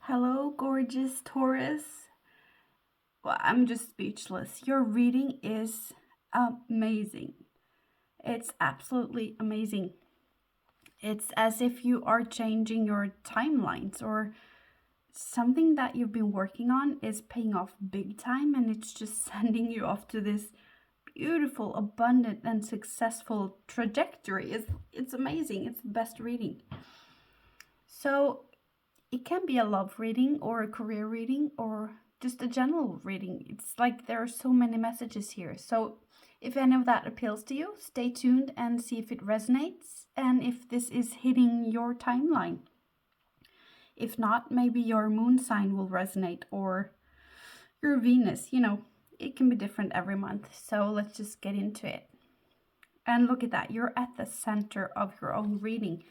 Hello, gorgeous Taurus. Well, I'm just speechless. Your reading is amazing. It's absolutely amazing. It's as if you are changing your timelines or something that you've been working on is paying off big time and it's just sending you off to this beautiful, abundant, and successful trajectory. It's amazing. It's the best reading. So it can be a love reading or a career reading or just a general reading. It's like there are so many messages here. So if any of that appeals to you, stay tuned and see if it resonates and if this is hitting your timeline. If not, maybe your moon sign will resonate or your Venus. It can be different every month. So let's just get into it. And look at that, you're at the center of your own reading.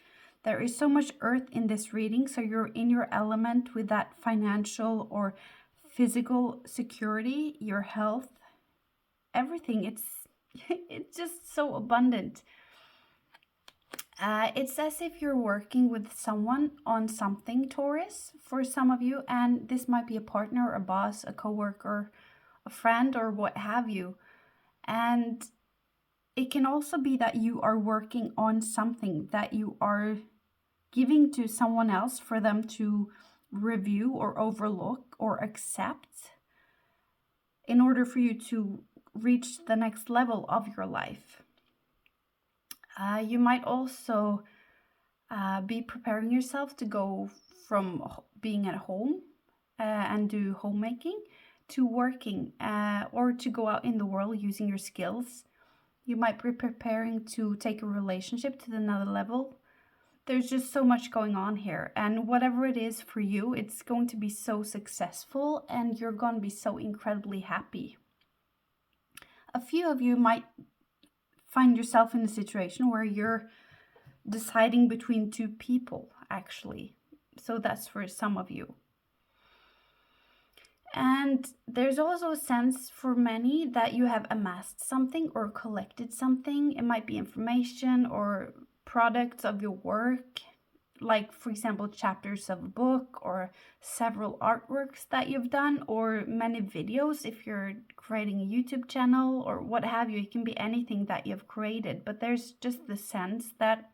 There is so much earth in this reading, so you're in your element with that financial or physical security, your health, everything. It's just so abundant. It's as if you're working with someone on something, Taurus, for some of you, and this might be a partner, a boss, a coworker, a friend, or what have you. And it can also be that you are working on something that you are giving to someone else for them to review or overlook or accept in order for you to reach the next level of your life. You might also be preparing yourself to go from being at home and do homemaking to working or to go out in the world using your skills. You might be preparing to take a relationship to another level. There's just so much going on here. And whatever it is for you, it's going to be so successful and you're going to be so incredibly happy. A few of you might find yourself in a situation where you're deciding between two people, actually. So that's for some of you. And there's also a sense for many that you have amassed something or collected something. It might be information or products of your work, like, for example, chapters of a book or several artworks that you've done or many videos if you're creating a YouTube channel or what have you. It can be anything that you've created, but there's just the sense that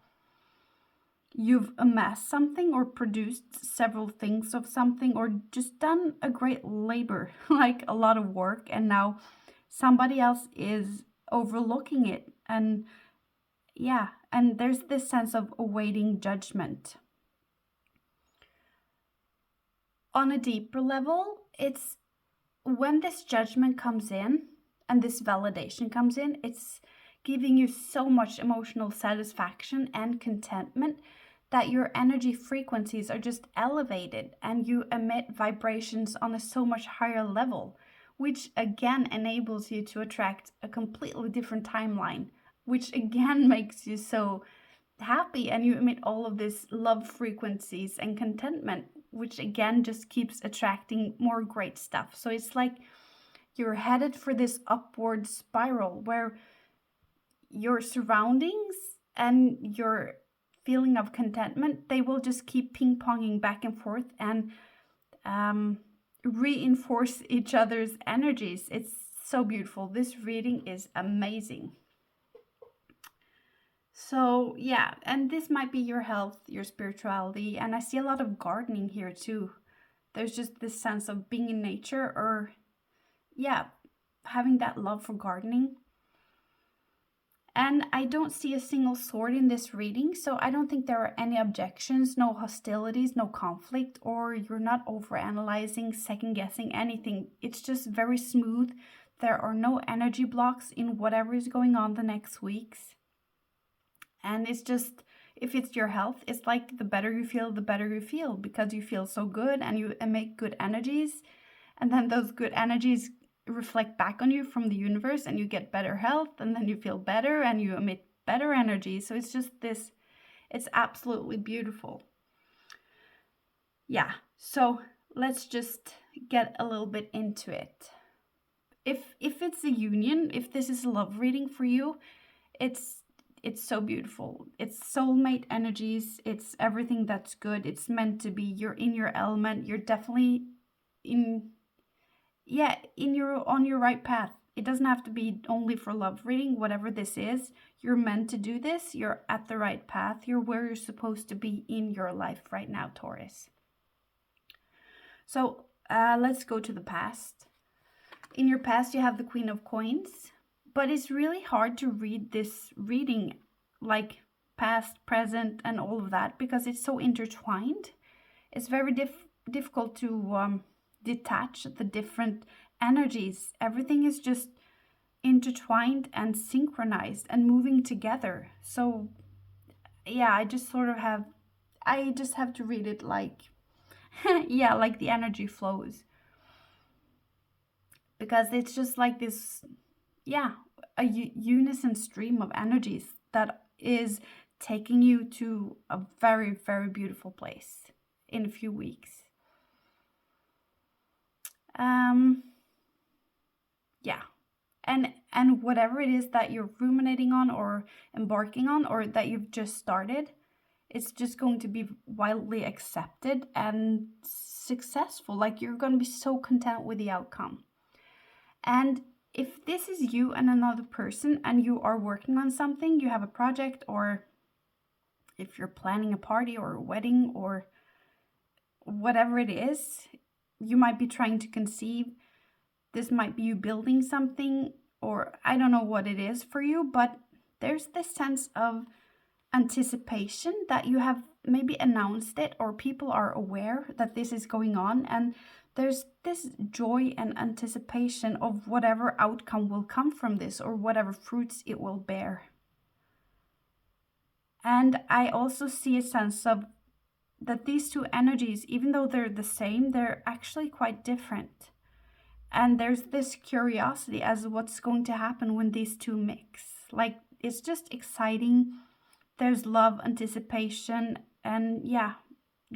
you've amassed something or produced several things of something or just done a great labor, like a lot of work, and now somebody else is overlooking it. And yeah, and there's this sense of awaiting judgment. On a deeper level, it's when this judgment comes in and this validation comes in, it's giving you so much emotional satisfaction and contentment that your energy frequencies are just elevated and you emit vibrations on a so much higher level, which again enables you to attract a completely different timeline, which again makes you so happy and you emit all of this love frequencies and contentment, which again just keeps attracting more great stuff. So it's like you're headed for this upward spiral where your surroundings and your feeling of contentment, they will just keep ping-ponging back and forth and reinforce each other's energies. It's so beautiful. This reading is amazing. So yeah, and this might be your health, your spirituality, and I see a lot of gardening here too. There's just this sense of being in nature or yeah, having that love for gardening. And I don't see a single sword in this reading, so I don't think there are any objections, no hostilities, no conflict, or you're not overanalyzing, second-guessing anything. It's just very smooth. There are no energy blocks in whatever is going on the next weeks. And it's just, if it's your health, it's like the better you feel, the better you feel, because you feel so good and you emit good energies. And then those good energies reflect back on you from the universe and you get better health and then you feel better and you emit better energy. So it's just this, it's absolutely beautiful. Yeah, so let's just get a little bit into it. If it's a union, if this is a love reading for you, it's it's so beautiful. It's soulmate energies. It's everything that's good. It's meant to be. You're in your element. You're definitely in, yeah, in your on your right path. It doesn't have to be only for love reading. Whatever this is, you're meant to do this. You're at the right path. You're where you're supposed to be in your life right now, Taurus. So let's go to the past. In your past, you have the Queen of Coins, but it's really hard to read this reading like past, present, and all of that because it's so intertwined. It's very difficult to detach the different energies. Everything is just intertwined and synchronized and moving together. So yeah, I just have to read it like yeah, like the energy flows, because it's just like this, yeah, a unison stream of energies that is taking you to a very, very beautiful place in a few weeks. Yeah, and whatever it is that you're ruminating on or embarking on or that you've just started, it's just going to be widely accepted and successful. Like, you're going to be so content with the outcome. And if this is you and another person and you are working on something, you have a project, or if you're planning a party or a wedding or whatever it is, you might be trying to conceive. This might be you building something, or I don't know what it is for you, but there's this sense of anticipation that you have maybe announced it, or people are aware that this is going on, and there's this joy and anticipation of whatever outcome will come from this or whatever fruits it will bear. And I also see a sense of that these two energies, even though they're the same, they're actually quite different. And there's this curiosity as to what's going to happen when these two mix. Like, it's just exciting. There's love, anticipation, and yeah,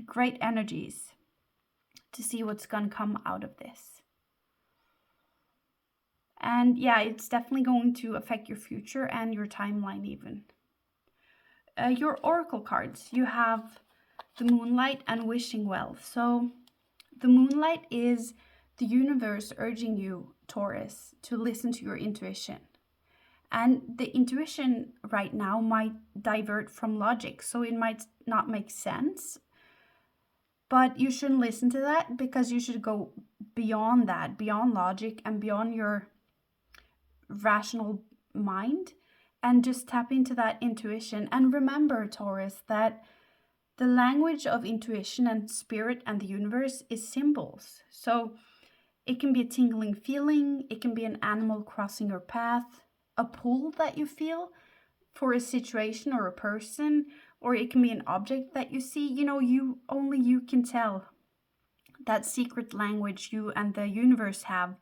great energies to see what's going to come out of this. And yeah, it's definitely going to affect your future and your timeline even. Your oracle cards, you have the Moonlight and Wishing Well. So the Moonlight is the universe urging you, Taurus, to listen to your intuition. And the intuition right now might divert from logic, so it might not make sense. But you shouldn't listen to that, because you should go beyond that, beyond logic and beyond your rational mind, and just tap into that intuition. And remember, Taurus, that the language of intuition and spirit and the universe is symbols. So it can be a tingling feeling, it can be an animal crossing your path, a pull that you feel for a situation or a person, or it can be an object that you see. You know, only you can tell that secret language you and the universe have,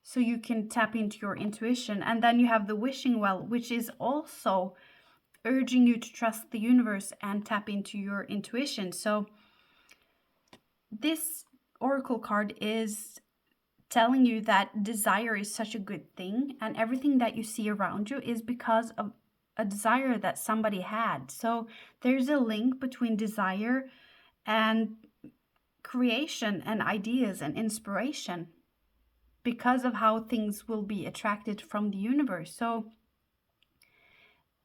so you can tap into your intuition. And then you have the Wishing Well, which is also urging you to trust the universe and tap into your intuition. So this oracle card is telling you that desire is such a good thing, and everything that you see around you is because of a desire that somebody had. So there's a link between desire and creation and ideas and inspiration, because of how things will be attracted from the universe. So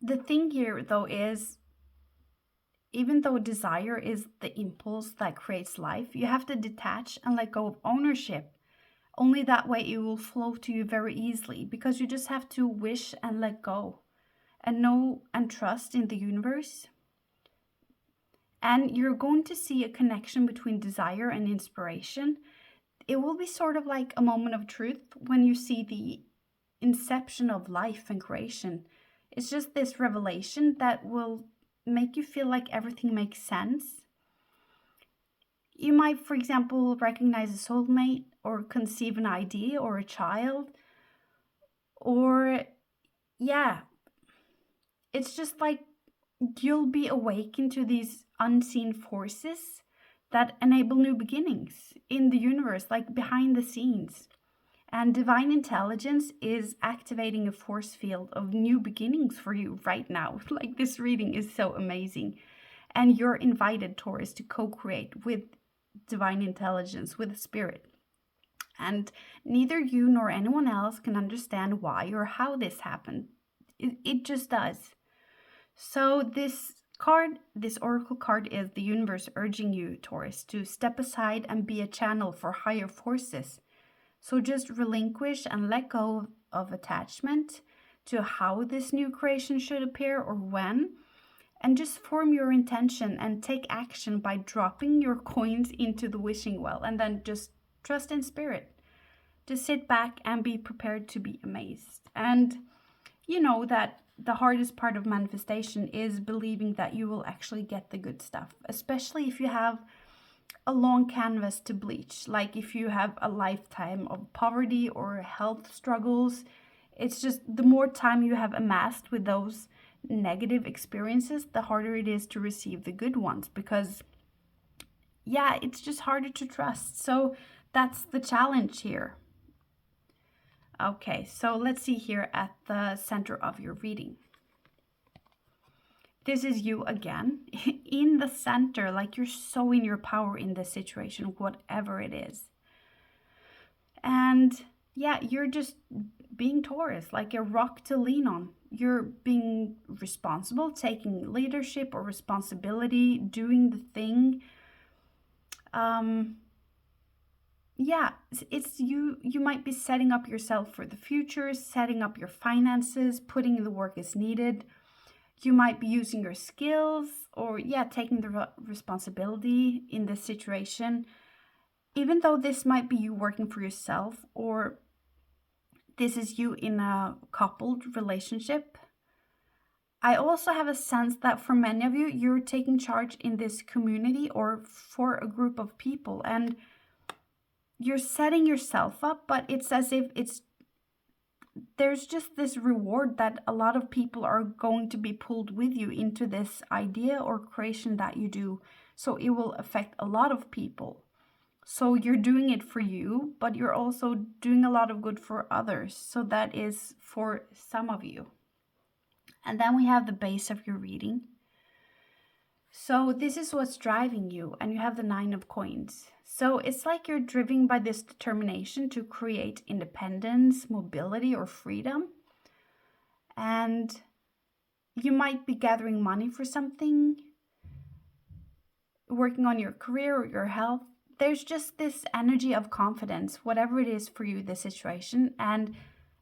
the thing here, though, is even though desire is the impulse that creates life, you have to detach and let go of ownership. Only that way it will flow to you very easily, because you just have to wish and let go and know and trust in the universe. And you're going to see a connection between desire and inspiration. It will be sort of like a moment of truth when you see the inception of life and creation. It's just this revelation that will make you feel like everything makes sense. You might, for example, recognize a soulmate, or conceive an idea or a child, or yeah, it's just like you'll be awakened to these unseen forces that enable new beginnings in the universe, like behind the scenes. And divine intelligence is activating a force field of new beginnings for you right now. Like, this reading is so amazing. And you're invited, Taurus, to co-create with divine intelligence, with spirit. And neither you nor anyone else can understand why or how this happened. It just does. So this card, this oracle card, is the universe urging you, Taurus, to step aside and be a channel for higher forces. So just relinquish and let go of attachment to how this new creation should appear or when, and just form your intention and take action by dropping your coins into the wishing well, and then just trust in spirit. Just sit back and be prepared to be amazed. And you know that the hardest part of manifestation is believing that you will actually get the good stuff, especially if you have a long canvas to bleach, like if you have a lifetime of poverty or health struggles. It's just the more time you have amassed with those negative experiences, the harder it is to receive the good ones, because yeah, it's just harder to trust. So that's the challenge here. Okay, so let's see here at the center of your reading. This is you again, in the center, like you're so in your power in this situation, whatever it is. And yeah, you're just being Taurus, like a rock to lean on. You're being responsible, taking leadership or responsibility, doing the thing. Yeah, it's you might be setting up yourself for the future, setting up your finances, putting in the work as needed. You might be using your skills, or yeah, taking the responsibility in this situation, even though this might be you working for yourself, or this is you in a coupled relationship. I also have a sense that for many of you, you're taking charge in this community or for a group of people, and you're setting yourself up, but it's as if there's just this reward that a lot of people are going to be pulled with you into this idea or creation that you do. So it will affect a lot of people. So you're doing it for you, but you're also doing a lot of good for others. So that is for some of you. And then we have the base of your reading. So this is what's driving you, and you have the 9 of coins. So it's like you're driven by this determination to create independence, mobility, or freedom. And you might be gathering money for something, working on your career or your health. There's just this energy of confidence, whatever it is for you, this situation. And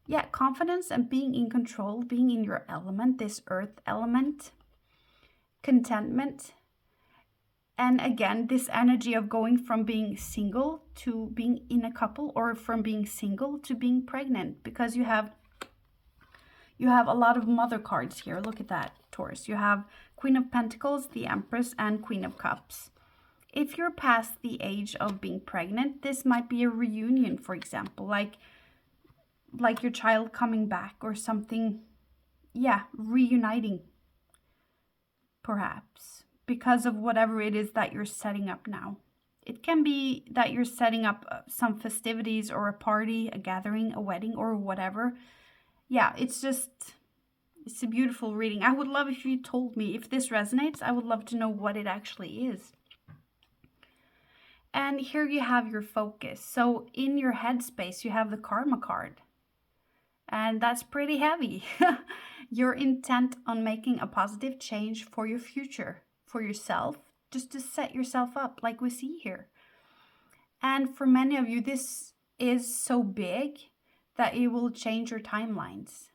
yeah, confidence and being in control, being in your element, this earth element. Contentment, and again, this energy of going from being single to being in a couple, or from being single to being pregnant, because you have a lot of mother cards here. Look at that, Taurus. You have Queen of Pentacles, the Empress, and Queen of Cups. If you're past the age of being pregnant, this might be a reunion, for example, like your child coming back or something. Yeah, reuniting. Perhaps because of whatever it is that you're setting up now. It can be that you're setting up some festivities or a party, a gathering, a wedding, or whatever. Yeah, it's a beautiful reading. I would love if you told me if this resonates. I would love to know what it actually is. And here you have your focus. So in your headspace, you have the Karma card. And that's pretty heavy. You're intent on making a positive change for your future, for yourself, just to set yourself up like we see here. And for many of you, this is so big that it will change your timelines.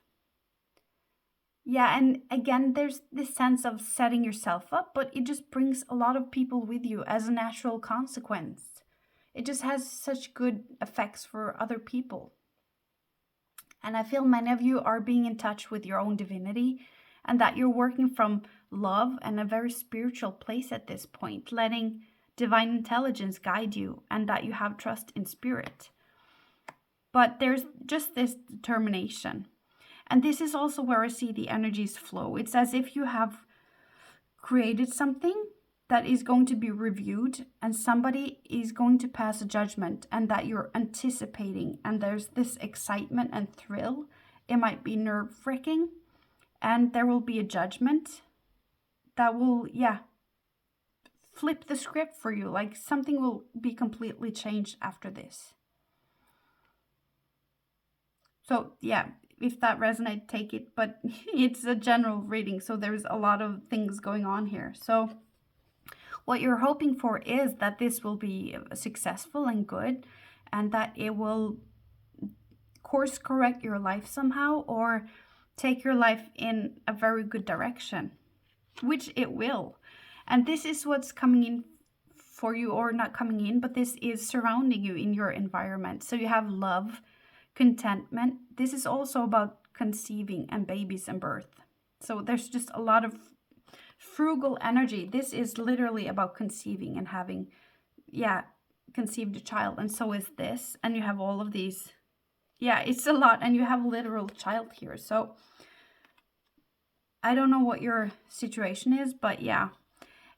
Yeah, and again, there's this sense of setting yourself up, but it just brings a lot of people with you as a natural consequence. It just has such good effects for other people. And I feel many of you are being in touch with your own divinity, and that you're working from love and a very spiritual place at this point, letting divine intelligence guide you, and that you have trust in spirit. But there's just this determination. And this is also where I see the energies flow. It's as if you have created something that is going to be reviewed, and somebody is going to pass a judgment, and that you're anticipating, and there's this excitement and thrill. It might be nerve-wracking, and there will be a judgment that will, flip the script for you. Like something will be completely changed after this. So if that resonates, take it, but it's a general reading, so there's a lot of things going on here. So what you're hoping for is that this will be successful and good, and that it will course correct your life somehow, or take your life in a very good direction, which it will. And this is what's coming in for you, or not coming in, but this is surrounding you in your environment. So you have love, contentment. This is also about conceiving and babies and birth. So there's just a lot of frugal energy. This is literally about conceiving and having, conceived a child. And so is this. And you have all of these. It's a lot. And you have a literal child here. So I don't know what your situation is, but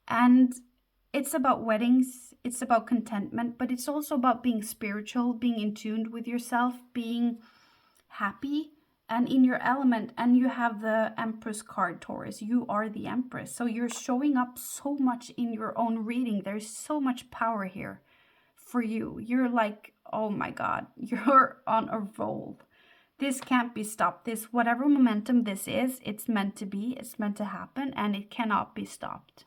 and it's about weddings, it's about contentment, but it's also about being spiritual, being in tune with yourself, being happy and in your element. And you have the Empress card, Taurus. You are the Empress. So you're showing up so much in your own reading. There's so much power here for you. You're like, oh my God, you're on a roll. This can't be stopped. This, whatever momentum this is, it's meant to be, it's meant to happen, and it cannot be stopped.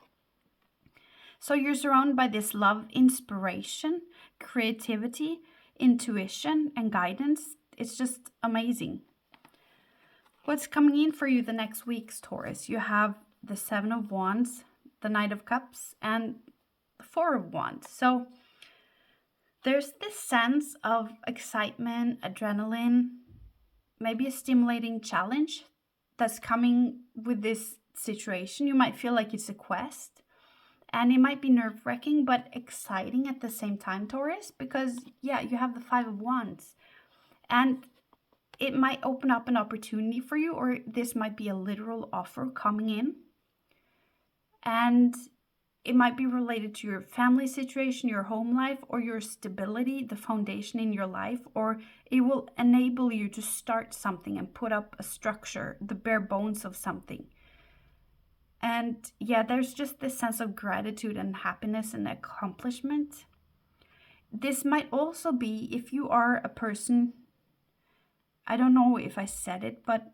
So you're surrounded by this love, inspiration, creativity, intuition, and guidance. It's just amazing. What's coming in for you the next weeks, Taurus? You have the Seven of Wands, the Knight of Cups, and the Four of Wands. So there's this sense of excitement, adrenaline, maybe a stimulating challenge that's coming with this situation. You might feel like it's a quest. And it might be nerve-wracking, but exciting at the same time, Taurus, because, you have the Five of Wands. And it might open up an opportunity for you, or this might be a literal offer coming in. And it might be related to your family situation, your home life, or your stability, the foundation in your life, or it will enable you to start something and put up a structure, the bare bones of something. And there's just this sense of gratitude and happiness and accomplishment. This might also be if you are a person, I don't know if I said it, but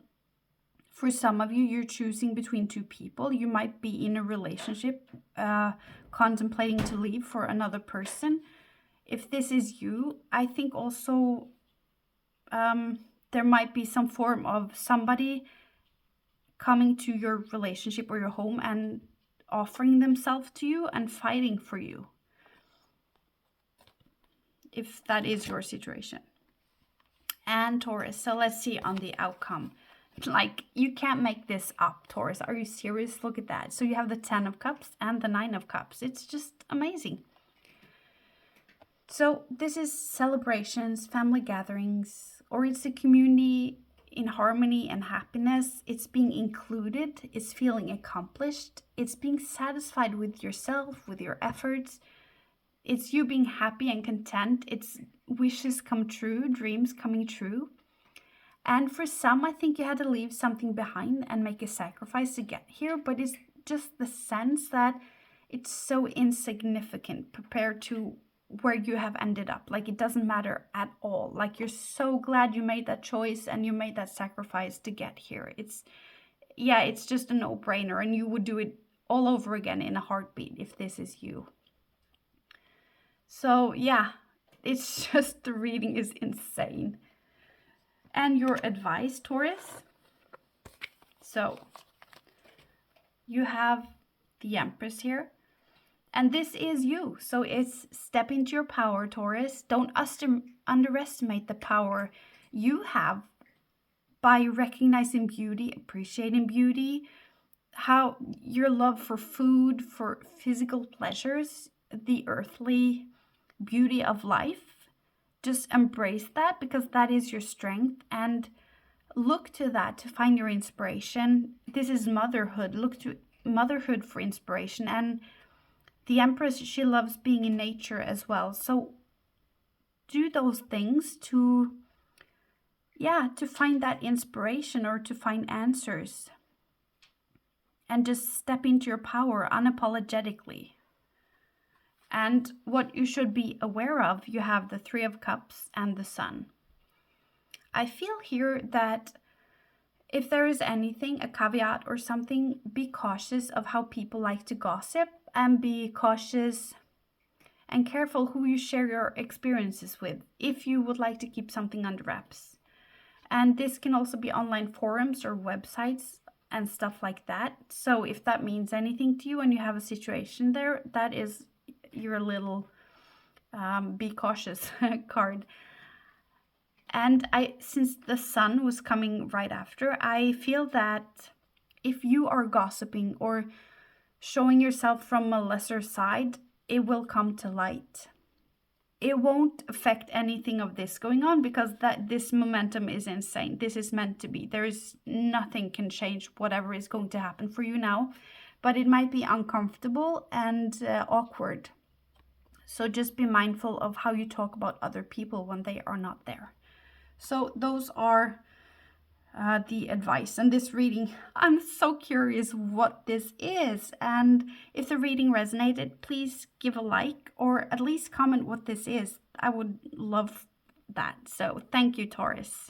for some of you, you're choosing between two people. You might be in a relationship, contemplating to leave for another person. If this is you, I think also there might be some form of somebody coming to your relationship or your home and offering themselves to you and fighting for you, if that is your situation. And Taurus, so let's see on the outcome. Like, you can't make this up, Taurus. Are you serious? Look at that. So you have the 10 of Cups and the 9 of Cups. It's just amazing. So this is celebrations, family gatherings, or it's a community in harmony and happiness. It's being included, it's feeling accomplished, it's being satisfied with yourself, with your efforts. It's you being happy and content. It's wishes come true, dreams coming true. And for some, I think you had to leave something behind and make a sacrifice to get here, but it's just the sense that it's so insignificant compared to where you have ended up. Like, it doesn't matter at all. Like, you're so glad you made that choice and you made that sacrifice to get here. It's just a no-brainer, and you would do it all over again in a heartbeat if this is you. So it's just, the reading is insane. And your advice, Taurus. So you have the Empress here. And this is you. So it's step into your power, Taurus. Don't underestimate the power you have by recognizing beauty, appreciating beauty, how your love for food, for physical pleasures, the earthly beauty of life. Just embrace that, because that is your strength, and look to that to find your inspiration. This is motherhood. Look to motherhood for inspiration, and The Empress, she loves being in nature as well. So do those things to, yeah, to find that inspiration or to find answers. And just step into your power unapologetically. And what you should be aware of, you have the Three of Cups and the Sun. I feel here that if there is anything, a caveat or something, be cautious of how people like to gossip, and be cautious and careful who you share your experiences with if you would like to keep something under wraps. And this can also be online forums or websites and stuff like that. So if that means anything to you and you have a situation there, that is your little be cautious card. And since the Sun was coming right after, I feel that if you are gossiping or showing yourself from a lesser side, it will come to light. It won't affect anything of this going on, because this momentum is insane. This is meant to be. There is nothing can change whatever is going to happen for you now, but it might be uncomfortable and awkward. So just be mindful of how you talk about other people when they are not there. So those are the advice and this reading. I'm so curious what this is, and if the reading resonated, please give a like or at least comment what this is. I would love that. So thank you, Taurus.